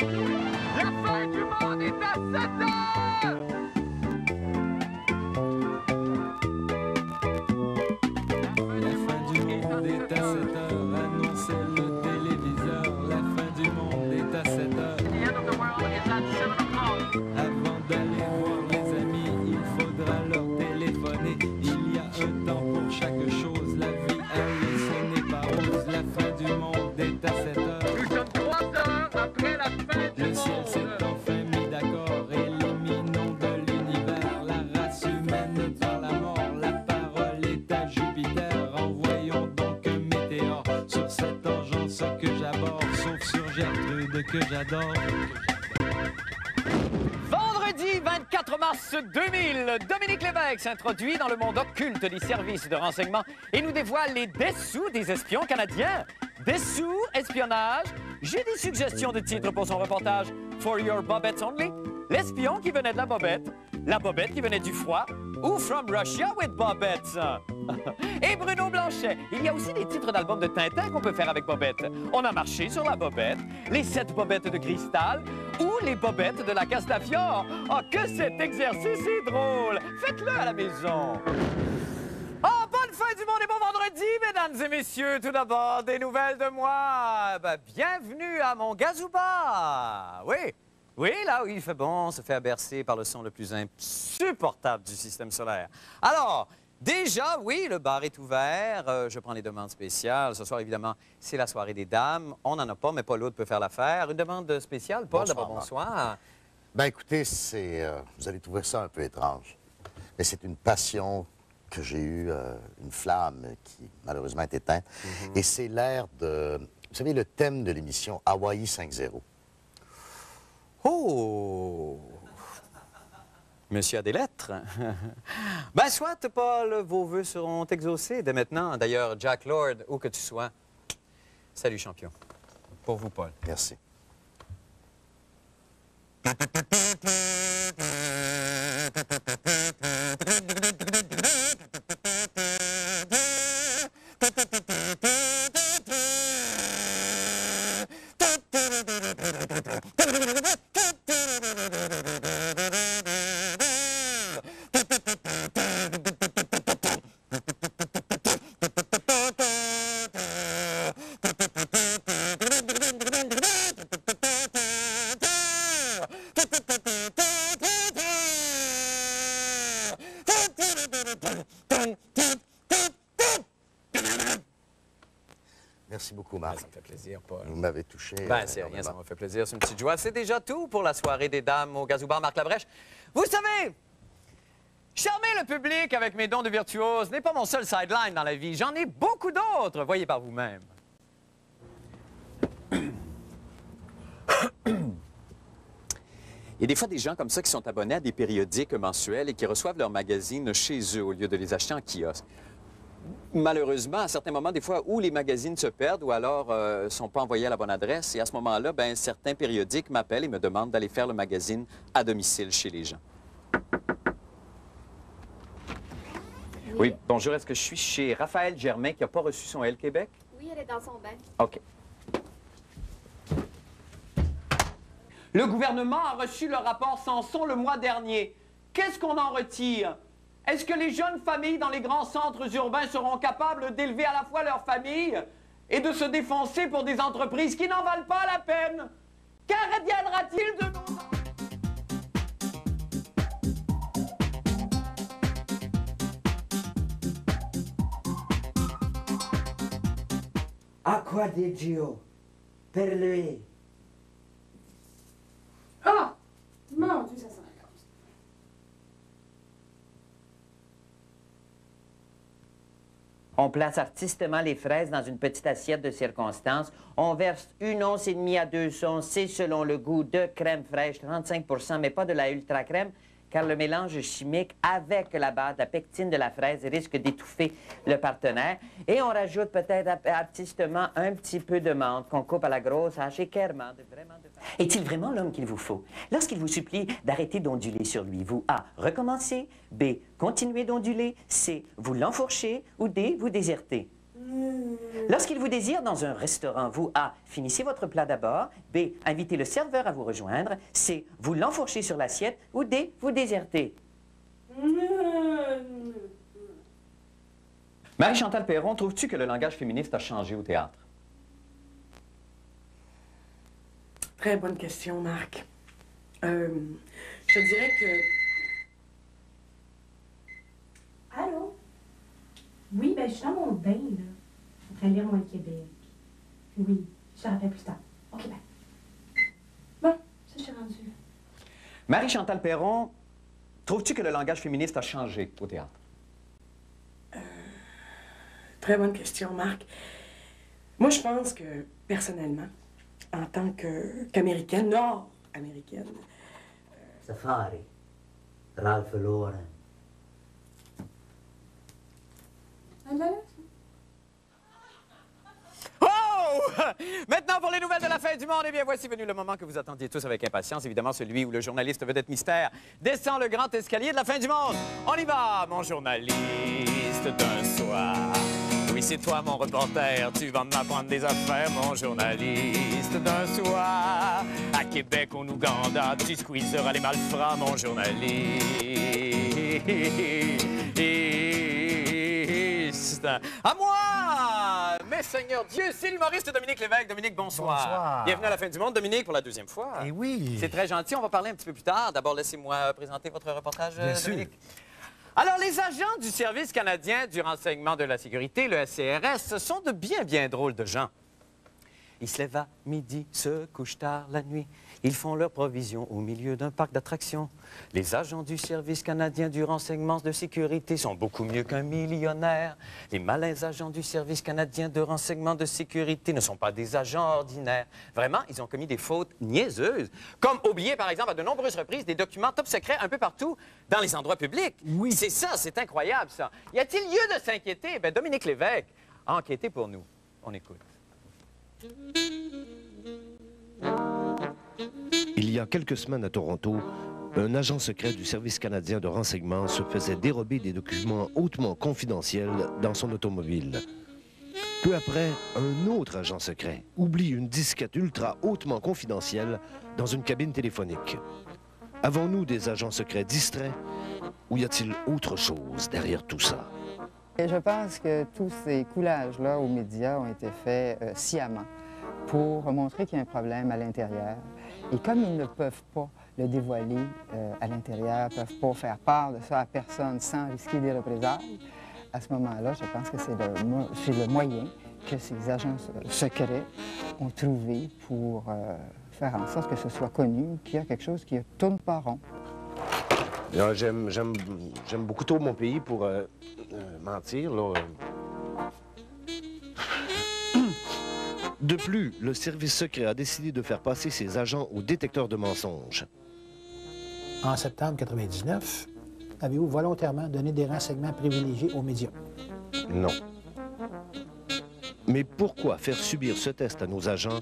La fin du monde est à 7 heures! La fin du monde est à 7 heures, annonçait le téléviseur. La fin du monde est à 7 heures. Avant d'aller voir les amis, il faudra leur téléphoner. Il y a un temps pour chaque chose, la vie, elle, ce n'est pas rose. La fin du monde est à 7 heures. Nous sommes 3 heures après la fin du Le ciel monde. s'est enfin mis d'accord, éliminons de l'univers la race humaine par la mort. La parole est à Jupiter, envoyons donc un météore sur cette engeance que j'aborde, sauf sur Gertrude que j'adore. Vendredi 24 mars 2000, Dominique Lévesque s'introduit dans le monde occulte des services de renseignement et nous dévoile les dessous des espions canadiens. Dessous, espionnage. J'ai des suggestions de titres pour son reportage. For Your Bobettes Only. L'espion qui venait de la bobette qui venait du froid, ou From Russia with Bobettes. Et Bruno Blanchet. Il y a aussi des titres d'albums de Tintin qu'on peut faire avec Bobette. On a marché sur la bobette, les 7 bobettes de cristal ou les bobettes de la Castafiore. Oh, que cet exercice est drôle! Faites-le à la maison. Oh, bonne fin du monde et bon vendredi, mesdames et messieurs. Tout d'abord, des nouvelles de moi. Bienvenue à mon gazouba. Oui, là où il fait bon, on se fait bercer par le son le plus insupportable du système solaire. Alors, déjà, oui, le bar est ouvert. Je prends les demandes spéciales. Ce soir, évidemment, c'est la soirée des dames. On n'en a pas, mais Paul Aude peut faire l'affaire. Une demande spéciale, Paul, d'abord, bonsoir. Ben écoutez, vous allez trouver ça un peu étrange, mais c'est une passion que j'ai eue, une flamme qui malheureusement est éteinte, et c'est l'air de, vous savez, le thème de l'émission Hawaii 5-0. Oh! Monsieur a des lettres. Ben, soit, Paul, vos vœux seront exaucés dès maintenant. D'ailleurs, Jack Lord, où que tu sois, salut, champion. Pour vous, Paul. Merci. Merci beaucoup, Marc. Ça me fait plaisir, Paul. Vous m'avez touché. Ben, c'est rien, ça m'a fait plaisir. C'est une petite joie. C'est déjà tout pour la soirée des dames au Gazoubar Marc Labrèche. Vous savez, charmer le public avec mes dons de virtuose n'est pas mon seul sideline dans la vie. J'en ai beaucoup d'autres. Voyez par vous-même. Il y a des fois des gens comme ça qui sont abonnés à des périodiques mensuels et qui reçoivent leurs magazines chez eux au lieu de les acheter en kiosque. Malheureusement, à certains moments, des fois, où les magazines se perdent ou alors ne sont pas envoyés à la bonne adresse. Et à ce moment-là, ben, certains périodiques m'appellent et me demandent d'aller faire le magazine à domicile chez les gens. Oui, bonjour. Est-ce que je suis chez Raphaël Germain qui n'a pas reçu son L Québec? Oui, elle est dans son bain. OK. Le gouvernement a reçu le rapport Samson le mois dernier. Qu'est-ce qu'on en retire? Est-ce que les jeunes familles dans les grands centres urbains seront capables d'élever à la fois leur famille et de se défoncer pour des entreprises qui n'en valent pas la peine? Qu'adviendra-t-il de nos... Acqua di Gio, per lui. Ah! Mon Dieu, ça sent la cause. On place artistement les fraises dans une petite assiette de circonstance. On verse 1,5 once à 2 onces, c'est selon le goût, de crème fraîche, 35 %, mais pas de la ultra crème, car le mélange chimique avec la base, la pectine de la fraise, risque d'étouffer le partenaire. Et on rajoute peut-être artistement un petit peu de menthe qu'on coupe à la grosse hache et clairement vraiment de... Est-il vraiment l'homme qu'il vous faut? Lorsqu'il vous supplie d'arrêter d'onduler sur lui, vous A. Recommencez, B. Continuez d'onduler, C. Vous l'enfourchez ou D. Vous désertez. Lorsqu'il vous désire dans un restaurant, vous A. Finissez votre plat d'abord. B. Invitez le serveur à vous rejoindre. C. Vous l'enfourchez sur l'assiette. Ou D. Vous désertez. Marie-Chantal Perron, trouves-tu que le langage féministe a changé au théâtre? Très bonne question, Marc. Je te dirais que... Allô? Oui, ben je suis dans mon bain, là. Je suis en train de lire Moi le Québec. Puis oui, je te rappelle plus tard. OK, ben. Bon, ça, je suis rendue. Marie-Chantal Perron, trouves-tu que le langage féministe a changé au théâtre? Très bonne question, Marc. Moi, je pense que, personnellement, en tant qu'américaine, nord-américaine... Safari, Ralph Lauren. Oh! Maintenant, pour les nouvelles de la fin du monde, eh bien, voici venu le moment que vous attendiez tous avec impatience. Évidemment, celui où le journaliste vedette mystère descend le grand escalier de la fin du monde. On y va, mon journaliste d'un soir. Oui, c'est toi, mon reporter. Tu vas m'apprendre des affaires, mon journaliste d'un soir. À Québec, au Ouganda, tu squeezeras les malfrats, mon journaliste. À moi! Mais Seigneur Dieu, c'est l'humoriste Dominique Lévesque. Dominique, bonsoir. Bonsoir. Bienvenue à la fin du monde, Dominique, pour la deuxième fois. Eh oui. C'est très gentil. On va parler un petit peu plus tard. D'abord, laissez-moi présenter votre reportage, Bien sûr. Dominique. Alors, les agents du Service canadien du renseignement de la sécurité, le SCRS, sont de bien drôles de gens. Ils se lèvent à midi, se couchent tard la nuit. Ils font leurs provisions au milieu d'un parc d'attractions. Les agents du Service canadien du renseignement de sécurité sont beaucoup mieux qu'un millionnaire. Les malins agents du Service canadien de renseignement de sécurité ne sont pas des agents ordinaires. Vraiment, ils ont commis des fautes niaiseuses, comme oublier, par exemple, à de nombreuses reprises, des documents top secrets un peu partout dans les endroits publics. Oui. C'est ça, c'est incroyable, ça. Y a-t-il lieu de s'inquiéter? Bien, Dominique Lévesque a enquêté pour nous. On écoute. Il y a quelques semaines à Toronto, un agent secret du Service canadien de renseignement se faisait dérober des documents hautement confidentiels dans son automobile. Peu après, un autre agent secret oublie une disquette ultra hautement confidentielle dans une cabine téléphonique. Avons-nous des agents secrets distraits ou y a-t-il autre chose derrière tout ça? Et je pense que tous ces coulages-là aux médias ont été faits sciemment pour montrer qu'il y a un problème à l'intérieur. Et comme ils ne peuvent pas le dévoiler à l'intérieur, ne peuvent pas faire part de ça à personne sans risquer des représailles, à ce moment-là, je pense que c'est le moyen que ces agents secrets ont trouvé pour faire en sorte que ce soit connu qu'il y a quelque chose qui ne tourne pas rond. J'aime beaucoup trop mon pays pour mentir, là. De plus, le service secret a décidé de faire passer ses agents au détecteur de mensonges. En septembre 1999, avez-vous volontairement donné des renseignements privilégiés aux médias? Non. Mais pourquoi faire subir ce test à nos agents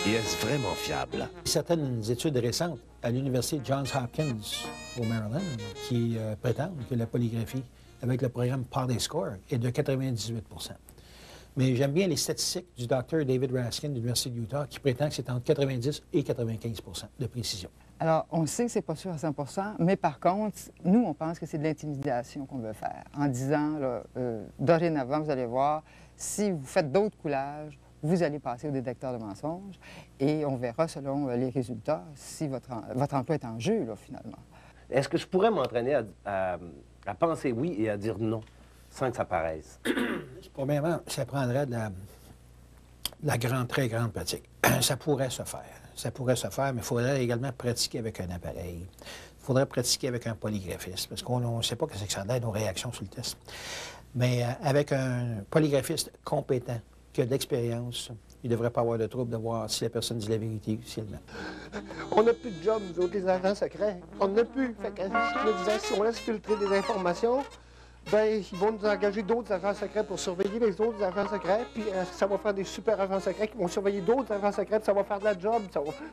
et est-ce vraiment fiable? Certaines études récentes à l'Université Johns Hopkins au Maryland qui prétendent que la polygraphie avec le programme Parley Score est de 98 %. Mais j'aime bien les statistiques du Dr. David Raskin de l'Université de Utah qui prétend que c'est entre 90 et 95 % de précision. Alors, on sait que c'est pas sûr à 100 %, mais par contre, nous, on pense que c'est de l'intimidation qu'on veut faire en disant, là, dorénavant, vous allez voir, si vous faites d'autres coulages, vous allez passer au détecteur de mensonges et on verra, selon les résultats, si votre emploi est en jeu, là, finalement. Est-ce que je pourrais m'entraîner à penser oui et à dire non, sans que ça paraisse? Premièrement, ça prendrait de la très grande pratique. Ça pourrait se faire. Ça pourrait se faire, mais il faudrait également pratiquer avec un appareil. Il faudrait pratiquer avec un polygraphiste, parce qu'on ne sait pas ce que ça donne nos réactions sur le test. Mais avec un polygraphiste compétent, qui a de l'expérience, il ne devrait pas avoir de trouble de voir si la personne dit la vérité ou si elle ment. On n'a plus de job, nous autres, les agents secrets. On n'a plus. Fait que, je me disais, si on laisse filtrer des informations, ben, ils vont nous engager d'autres agents secrets pour surveiller les autres agents secrets, puis ça va faire des super agents secrets qui vont surveiller d'autres agents secrets, puis ça va faire de la job.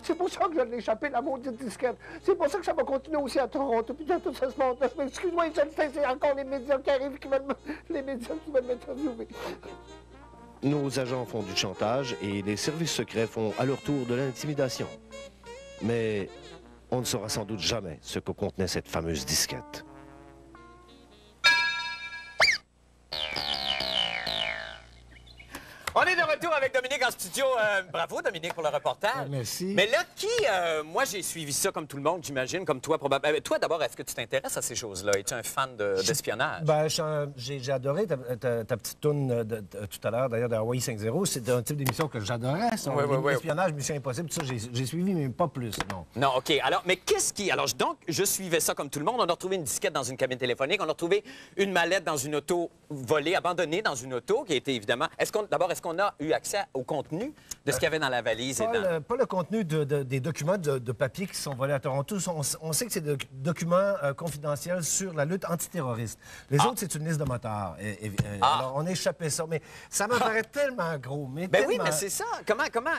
C'est pour ça que je l'ai échappé, la maudite disquette. C'est pour ça que ça va continuer aussi à Toronto, puis dans tout ça se monte. Excuse-moi, c'est encore les médias qui arrivent, les médias qui veulent m'interviewer. Nos agents font du chantage et les services secrets font à leur tour de l'intimidation. Mais on ne saura sans doute jamais ce que contenait cette fameuse disquette. On est de retour avec Dominique en studio. Bravo, Dominique, pour le reportage. Merci. Mais là, moi, j'ai suivi ça comme tout le monde, j'imagine, comme toi, probablement. Toi, d'abord, est-ce que tu t'intéresses à ces choses-là? Es-tu un fan d'espionnage? Ben, j'ai adoré ta petite tourne tout à l'heure, d'ailleurs, de Hawaii 5.0. C'est un type d'émission que j'adorais. Espionnage, Mission Impossible, tout ça, j'ai suivi, mais pas plus, non. Non, OK. Alors, mais qu'est-ce qui... Alors, donc, je suivais ça comme tout le monde. On a retrouvé une disquette dans une cabine téléphonique. On a retrouvé une mallette dans une auto volée, abandonnée dans une auto, qui a été, évidemment... D'abord, est-ce qu'on a eu accès au contenu de ce qu'il y avait dans la valise? Pas le contenu des documents de papier qui sont volés à Toronto. On sait que c'est des documents confidentiels sur la lutte antiterroriste. Les autres, c'est une liste de motards. Alors, on a échappé ça. Mais ça m'apparaît tellement gros. Mais oui, mais c'est ça. Comment...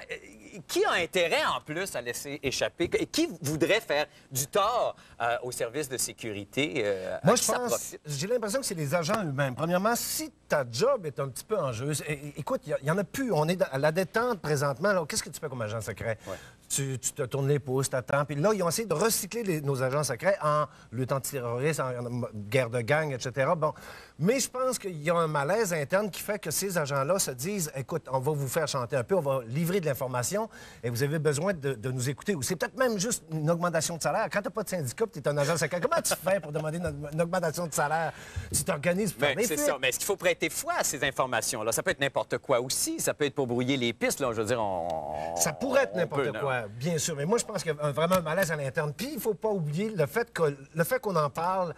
Qui a intérêt, en plus, à laisser échapper? Qui voudrait faire du tort au service de sécurité? Moi, je pense... J'ai l'impression que c'est les agents eux-mêmes. Premièrement, si ta job est un petit peu en jeu... Écoute, il y en a plus. On est à la détente présentement. Qu'est-ce que tu fais comme agent secret? Ouais. Tu te tournes les pouces, t'attends. Puis là, ils ont essayé de recycler nos agents secrets en lutte antiterroriste, en guerre de gang, etc. Bon. Mais je pense qu'il y a un malaise interne qui fait que ces agents-là se disent, écoute, on va vous faire chanter un peu, on va livrer de l'information et vous avez besoin de nous écouter. Ou c'est peut-être même juste une augmentation de salaire. Quand tu n'as pas de syndicat, tu es un agent secret, comment tu fais pour demander une augmentation de salaire? Tu t'organises pour faire des c'est ça. Mais est-ce qu'il faut prêter foi à ces informations-là? Ça peut être n'importe quoi aussi. Ça peut être pour brouiller les pistes, là. Je veux dire, ça pourrait être n'importe quoi. Bien sûr, mais moi, je pense qu'il y a vraiment un malaise à l'interne. Puis, il ne faut pas oublier le fait qu'on en parle,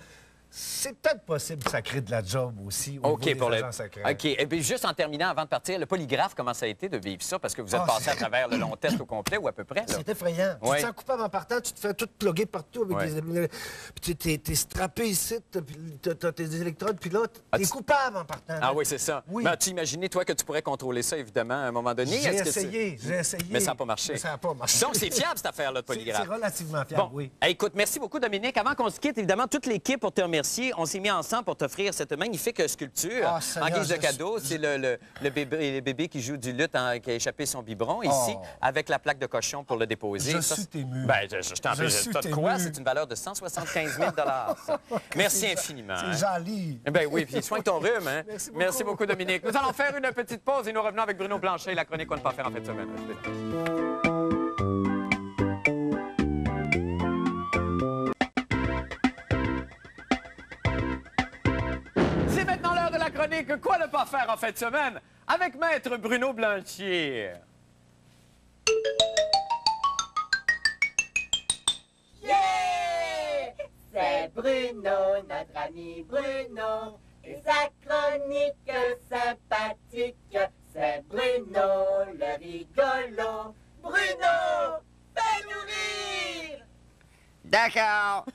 c'est peut-être possible que ça crée de la job aussi au niveau des agents secrets. OK. Et puis, juste en terminant, avant de partir, le polygraphe, comment ça a été de vivre ça? Parce que vous êtes passé à travers le long test au complet ou à peu près. C'est effrayant. Tu te sens coupable en partant, tu te fais tout plugger partout avec des... Puis t'es strappé ici, t'as tes électrodes, puis là, t'es coupable en partant. Ah oui, c'est ça. Oui. Mais as-tu imaginé, toi, que tu pourrais contrôler ça, évidemment, à un moment donné? J'ai essayé. Mais ça n'a pas marché. Mais ça n'a pas marché. Donc, c'est fiable, cette affaire-là, de polygraphe. C'est relativement fiable, oui. Écoute, merci beaucoup, Dominique. Avant qu'on se quitte, évidemment, toute l'équipe, pour te remercier, on s'est mis ensemble pour t'offrir cette magnifique sculpture en guise de cadeau. C'est le bébé qui joue du luth, qui a échappé son biberon ici, avec la plaque de cochon pour le déposer. Je suis ému. Ben, je t'en prie. Quoi? C'est une valeur de 175 000 $. Merci infiniment. C'est joli. Ben oui, puis soigne ton rhume. Hein? Merci beaucoup, Dominique. Nous allons faire une petite pause et nous revenons avec Bruno Blanchet et la chronique qu'on ne peut pas faire en fin de semaine. Que quoi ne pas faire en fin de semaine avec Maître Bruno Blanchet. Yeah! C'est Bruno, notre ami Bruno, et sa chronique sympathique. C'est Bruno, le rigolo. Bruno, fais-nous rire! D'accord.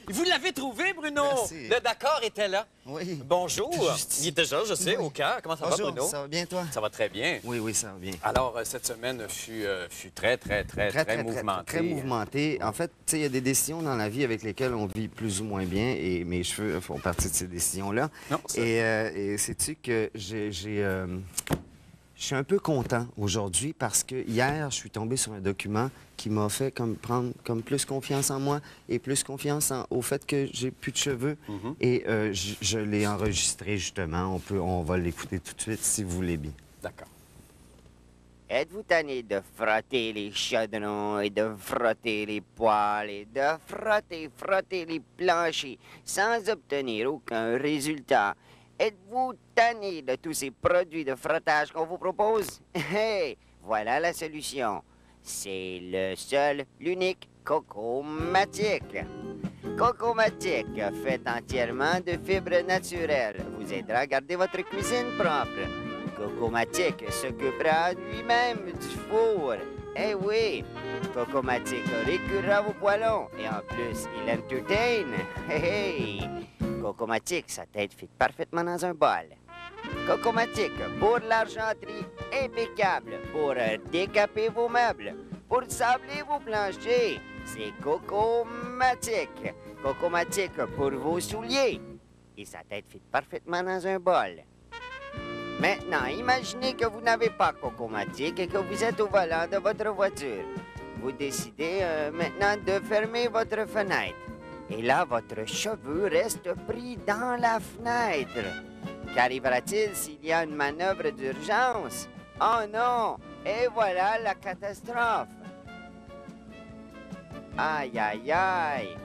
Vous l'avez trouvé, Bruno? Merci. Le d'accord était là. Oui. Bonjour. Il est déjà, je sais, au cœur. Comment ça va, Bruno? Ça va bien, toi? Ça va très bien. Oui, ça va bien. Alors, cette semaine fut très mouvementée. Très mouvementée. En fait, tu sais, il y a des décisions dans la vie avec lesquelles on vit plus ou moins bien, et mes cheveux font partie de ces décisions-là. Et sais-tu que je suis un peu content aujourd'hui parce que hier, je suis tombé sur un document qui m'a fait prendre plus confiance en moi et plus confiance au fait que j'ai plus de cheveux. Et je l'ai enregistré, justement. On va l'écouter tout de suite, si vous voulez bien. D'accord. Êtes-vous tanné de frotter les chaudrons et de frotter les poêles et de frotter les planchers sans obtenir aucun résultat? Êtes-vous tanné de tous ces produits de frottage qu'on vous propose? Hey, voilà la solution. C'est le seul, l'unique Cocomatic. Cocomatic, fait entièrement de fibres naturelles, vous aidera à garder votre cuisine propre. Cocomatic s'occupera lui-même du four. Eh oui, Cocomatic récurera vos poêlons et en plus, il entertain. Hey! Cocomatic, sa tête fit parfaitement dans un bol. Cocomatic, pour l'argenterie, impeccable. Pour décaper vos meubles, pour sabler vos planchers, c'est Cocomatic. Cocomatic pour vos souliers. Et sa tête fit parfaitement dans un bol. Maintenant, imaginez que vous n'avez pas Cocomatic et que vous êtes au volant de votre voiture. Vous décidez maintenant de fermer votre fenêtre. Et là, votre cheveu reste pris dans la fenêtre. Qu'arrivera-t-il s'il y a une manœuvre d'urgence? Oh non! Et voilà la catastrophe! Aïe, aïe, aïe!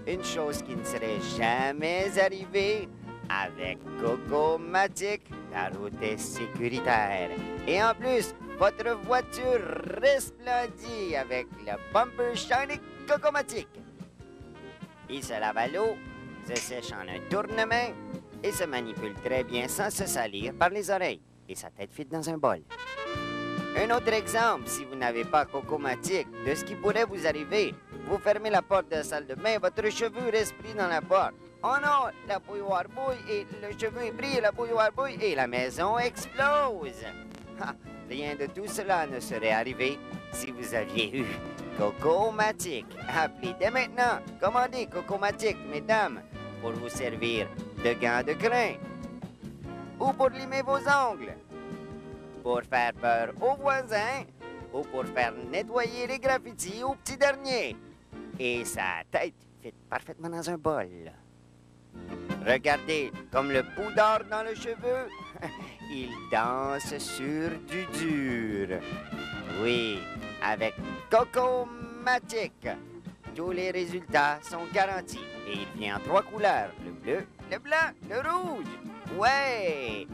Une chose qui ne serait jamais arrivée avec Cocomatic, la route est sécuritaire. Et en plus, votre voiture resplendit avec le bumper shiny Cocomatic. Il se lave à l'eau, se sèche en un tournement et se manipule très bien sans se salir par les oreilles. Et sa tête fit dans un bol. Un autre exemple, si vous n'avez pas Cocomatic, de ce qui pourrait vous arriver. Vous fermez la porte de la salle de bain, votre cheveu reste pris dans la porte. Oh non, la bouilloire bouille et le cheveu est pris et la bouilloire bouille et la maison explose. Ha, rien de tout cela ne serait arrivé si vous aviez eu Cocomatic. Appelez dès maintenant, commandez Cocomatic, mesdames, pour vous servir de gants de crin ou pour limer vos ongles, pour faire peur aux voisins ou pour faire nettoyer les graffitis au petit dernier. Et sa tête fit parfaitement dans un bol. Regardez, comme le poudre dans le cheveu, il danse sur du dur. Oui, avec Cocomatic, tous les résultats sont garantis. Et il vient en 3 couleurs, le bleu, le blanc, le rouge. Ouais!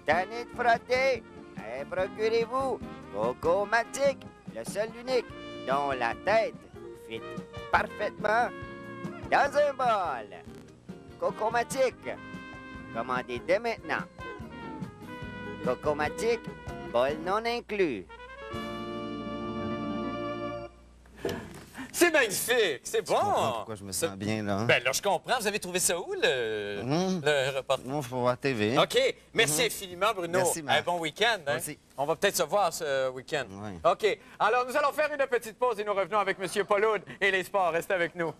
Tanné de frotter, et procurez-vous Cocomatic, le seul unique, dont la tête fit parfaitement dans un bol. Cocomatic, commandez dès maintenant. Cocomatic, bol non inclus. C'est magnifique, c'est bon. Pourquoi je me sens bien, là? Ben là, je comprends. Vous avez trouvé ça où, le reportage? Moi, pour la TV. OK. Merci infiniment, Bruno. Merci, Marc. Un bon week-end. Hein? Merci. On va peut-être se voir ce week-end. Oui. OK. Alors, nous allons faire une petite pause et nous revenons avec M. Pauloud et les sports. Restez avec nous.